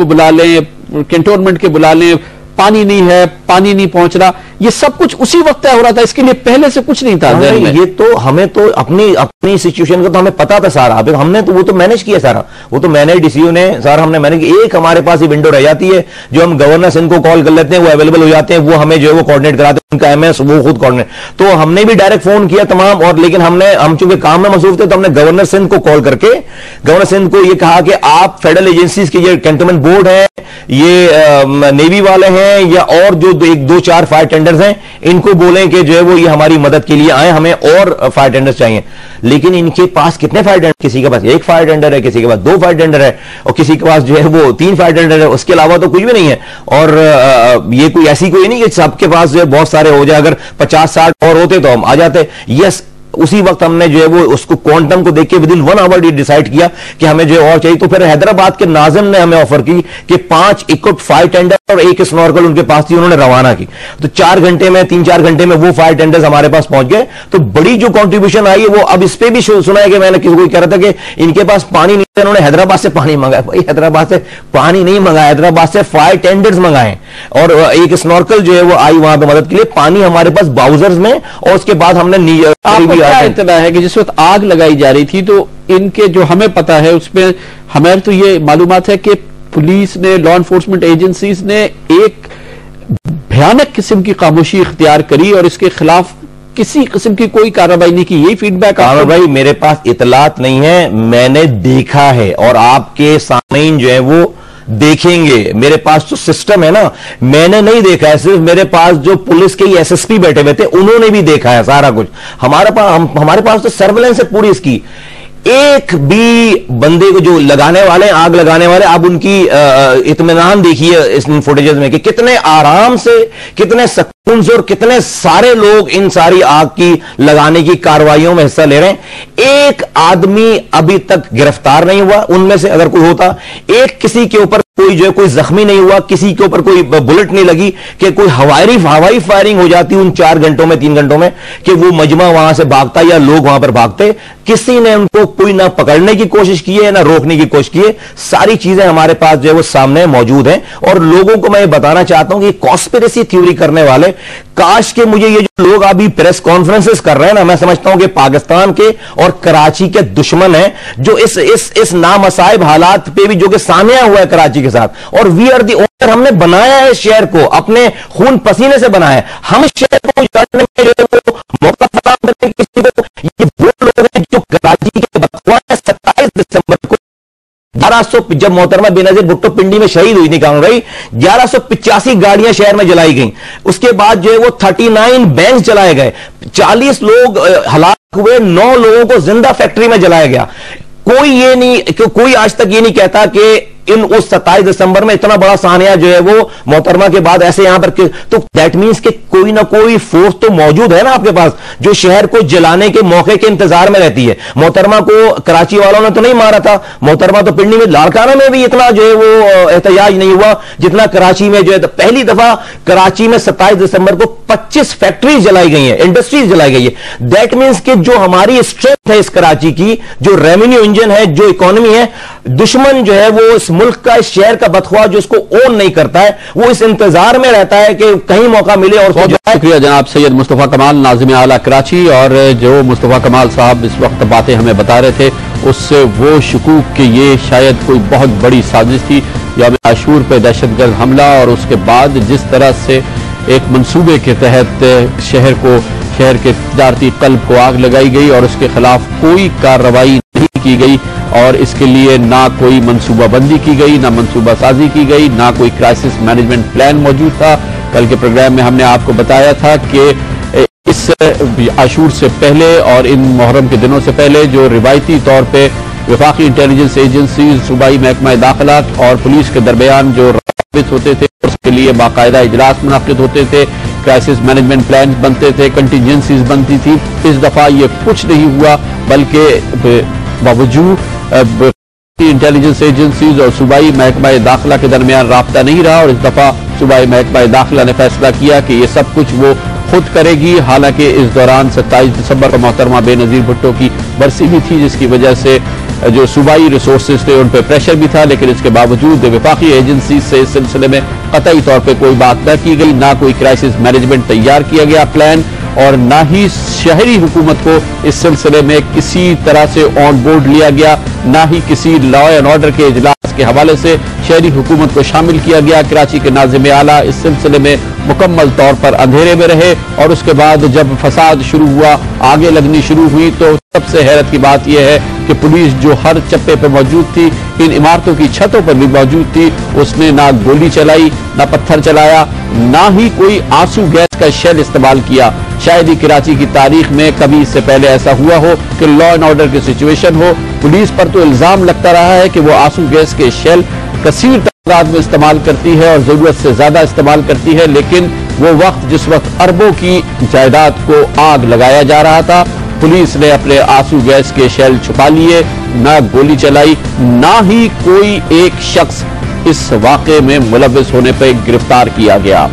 को बुला लें, कैंटोनमेंट के बुला लें, पानी नहीं है, पानी नहीं पहुंच रहा, ये सब कुछ उसी वक्त तय हो रहा था, इसके लिए पहले से कुछ नहीं था। ये तो हमें तो अपनी सिचुएशन का तो हमें पता था सारा, हमने तो वो तो मैनेज किया सारा, वो तो मैंने डीसीयू ने सारा हमने मैनेज किया। एक हमारे पास ये विंडो रह जाती है जो हम गवर्नर सिंह को कॉल कर लेते हैं, वो अवेलेबल हो जाते हैं, वो हमें जो है वो कोऑर्डिनेट कराते हैं, उनका एमएस वो खुद कोऑर्डिनेट। तो हमने भी डायरेक्ट फोन किया तमाम, और लेकिन हम चूंकि काम में मसरूफ थे तो हमने गवर्नर सिंह को कॉल करके गवर्नर सिंह को ये कहा कि आप फेडरल एजेंसीज के ये कैंटोनमेंट बोर्ड है, ये नेवी वाले हैं या और जो एक दो चार फायर टेंडर्स हैं, इनको बोलें कि जो है वो ये हमारी मदद के लिए आए, हमें और फायर टेंडर्स चाहिए। लेकिन इनके पास कितने फायर टेंडर, किसी के पास एक फायर टेंडर है, किसी के पास 2 फायर टेंडर है, और किसी के पास जो है वो 3 फायर टेंडर है, उसके अलावा तो कुछ भी नहीं है। और ये कोई ऐसी कोई नहीं कि सबके पास जो है बहुत सारे हो जाए, अगर 50-60 और होते तो हम आ जाते। यस, उसी वक्त हमने जो है वो उसको क्वांटम को देख के विदिन 1 आवर डिसाइड किया कि हमें जो है और चाहिए। तो फिर हैदराबाद के नाजिम ने हमें ऑफर की कि 5 इक्विप्ड फायर टेंडर और 1 स्नॉर्कल उनके पास थी, उन्होंने रवाना की। तो 3-4 घंटे में वो फायर टेंडर्स हमारे पास पहुंच गए। तो बड़ी जो कंट्रीब्यूशन आई है वो अब इस पे भी सुना है कि मैंने किसी को कह रहा था कि इनके पास पानी नहीं है, उन्होंने हैदराबाद से पानी मंगाया। भाई हैदराबाद से पानी नहीं मंगाया, हैदराबाद से फायर टेंडर्स मंगाए, और 1 स्नॉर्कल जो है वो आई वहां पे मदद के लिए। पानी हमारे पास बाउजर्स में, और उसके बाद हमने इतना है कि जिस वक्त आग लगाई जा रही थी तो इनके जो हमें पता है उसमें हमें तो ये मालूमात है कि पुलिस ने, लॉ एनफोर्समेंट एजेंसीज ने एक भयानक किस्म की खामोशी इख्तियार करी और इसके खिलाफ किसी किस्म की कोई कार्रवाई नहीं की। यही फीडबैक कार्रवाई मेरे पास इतलात नहीं है, मैंने देखा है और आपके सामने जो है वो देखेंगे। मेरे पास तो सिस्टम है ना, मैंने नहीं देखा है, सिर्फ मेरे पास जो पुलिस के एसएसपी बैठे हुए थे उन्होंने भी देखा है सारा कुछ। हमारे पास तो सर्वेलेंस है पूरी इसकी। एक भी बंदे को जो लगाने वाले, आग लगाने वाले, आप उनकी इत्मीनान देखिए इस फुटेजेस में कि कितने आराम से, कितने सुकून से और कितने सारे लोग इन सारी आग की लगाने की कार्रवाइयों में हिस्सा ले रहे हैं। एक आदमी अभी तक गिरफ्तार नहीं हुआ उनमें से, अगर कोई होता, एक किसी के ऊपर कोई जो है कोई जख्मी नहीं हुआ, किसी के ऊपर कोई बुलेट नहीं लगी कि कोई हवाई फायरिंग हो जाती उन 4 घंटों में, 3 घंटों में, कि वो मजमा वहां से भागता या लोग वहां पर भागते। किसी ने उनको कोई ना पकड़ने की कोशिश की है ना रोकने की कोशिश की है। सारी चीजें हमारे पास जो है वो सामने मौजूद हैं। और लोगों को मैं बताना चाहता हूं कि कॉन्स्पिरेसी थ्योरी करने वाले, काश के मुझे ये जो लोग अभी प्रेस कॉन्फ्रेंसेस कर रहे हैं ना, मैं समझता हूं कि पाकिस्तान के और कराची के दुश्मन हैं, जो इस नामसाइब हालात पे भी जो कि सामने हुआ है कराची के साथ। और वी आर दी ओनर, हमने बनाया है शहर को, अपने खून पसीने से बनाया है। हम शहर को उजाड़ने में जो है वो मौका फराहम करने की किसी को, ये वो लोग हैं जो कराची के बदख्वाह 27 दिसंबर को 1100, जब मोहतरमा बेनजीर भुट्टो पिंडी में शहीद हुई, निकाल रही 1185 गाड़ियां शहर में जलाई गई। उसके बाद जो है वो 39 बैंक जलाए गए, 40 लोग हलाक हुए, 9 लोगों को जिंदा फैक्ट्री में जलाया गया। कोई आज तक ये नहीं कहता कि इन उस 27 दिसंबर में इतना बड़ा सानिया जो है वो मोहतरमा के बाद ऐसे यहां पर, तो दैट मींस कि कोई ना कोई फोर्स तो मौजूद है ना आपके पास जो शहर को जलाने के मौके के इंतजार में रहती है। मोहतरमा को कराची वालों ने तो नहीं मारा था, मोहतरमा तो पिंडी में, लाड़काना में भी इतना जो है वो एहतजाज नहीं हुआ जितना कराची में जो है। पहली दफा कराची में 27 दिसंबर को 25 फैक्ट्रीज जलाई गई हैं, इंडस्ट्रीज जलाई गई है। दैट मींस कि जो हमारी स्ट्रेंथ है इस कराची की, जो रेवेन्यू इंजन है, जो इकोनॉमी है, दुश्मन जो है वो इस मुल्क का, इस शहर का बदख्वाह जो इसको ओन नहीं करता है, वो इस इंतजार में रहता है कि कहीं मौका मिले। और शुक्रिया जनाब सैयद मुस्तफा कमाल, नाज़िम आला कराची। और जो मुस्तफा कमाल साहब इस वक्त बातें हमें बता रहे थे, उससे वो शकूक कि ये शायद कोई बहुत बड़ी साजिश थी, यौम आशूर पे दहशतगर्द हमला, और उसके बाद जिस तरह से एक मंसूबे के तहत शहर के तजारती कल्ब को आग लगाई गई और उसके खिलाफ कोई कार्रवाई नहीं की गई, और इसके लिए ना कोई मंसूबाबंदी की गई, ना मंसूबा साजी की गई, ना कोई क्राइसिस मैनेजमेंट प्लान मौजूद था। कल के प्रोग्राम में हमने आपको बताया था कि इस आशूर से पहले और इन मुहर्रम के दिनों से पहले जो रिवायती तौर पे वफाकी इंटेलिजेंस एजेंसी, सूबाई महकमा दाखिला और पुलिस के दरमियान जो राबित होते थे, उसके लिए बाकायदा इजलास मुनाकिद होते थे, क्राइसिस मैनेजमेंट प्लान बनते थे, कंटिजेंसीज बनती थी। इस दफा ये कुछ नहीं हुआ, बल्कि बावजूद इंटेलिजेंस एजेंसीज और सूबाई महकमा दाखिला के दरमियान राब्ता नहीं रहा, और इस दफा सूबाई महकमा दाखिला ने फैसला किया कि ये सब कुछ वो खुद करेगी। हालांकि इस दौरान 27 दिसंबर को मोहतरमा बेनजीर भुट्टो की बरसी भी थी, जिसकी वजह से जो सूबाई रिसोर्सेज थे उन पर प्रेशर भी था, लेकिन इसके बावजूद वफाकी एजेंसी से इस सिलसिले में कतई तौर पर कोई बात न की गई, ना कोई क्राइसिस मैनेजमेंट तैयार किया गया प्लान, और ना ही शहरी हुकूमत को इस सिलसिले में किसी तरह से ऑन बोर्ड लिया गया, ना ही किसी लॉ एंड ऑर्डर के इजलास के हवाले से शहरी हुकूमत को शामिल किया गया। कराची के नाज़िम आला इस सिलसिले में मुकम्मल तौर पर अंधेरे में रहे, और उसके बाद जब फसाद शुरू हुआ, आगे लगनी शुरू हुई, तो सबसे हैरत की बात यह है कि पुलिस जो हर चप्पे पर मौजूद थी, इन इमारतों की छतों पर भी मौजूद थी, उसने ना गोली चलाई, ना पत्थर चलाया, ना ही कोई आंसू गैस का शेल इस्तेमाल किया। शायद ही कराची की तारीख में कभी इससे पहले ऐसा हुआ हो कि लॉ एंड ऑर्डर की सिचुएशन हो, पुलिस पर तो इल्जाम लगता रहा है कि वो आंसू गैस के शेल कसीर तादाद में इस्तेमाल करती है और जरूरत से ज्यादा इस्तेमाल करती है, लेकिन वो वक्त जिस वक्त अरबों की जायदाद को आग लगाया जा रहा था, पुलिस ने अपने आंसू गैस के शेल छुपा लिए, ना गोली चलाई, ना ही कोई एक शख्स इस वाक़े में मुलव्विस होने पर गिरफ्तार किया गया।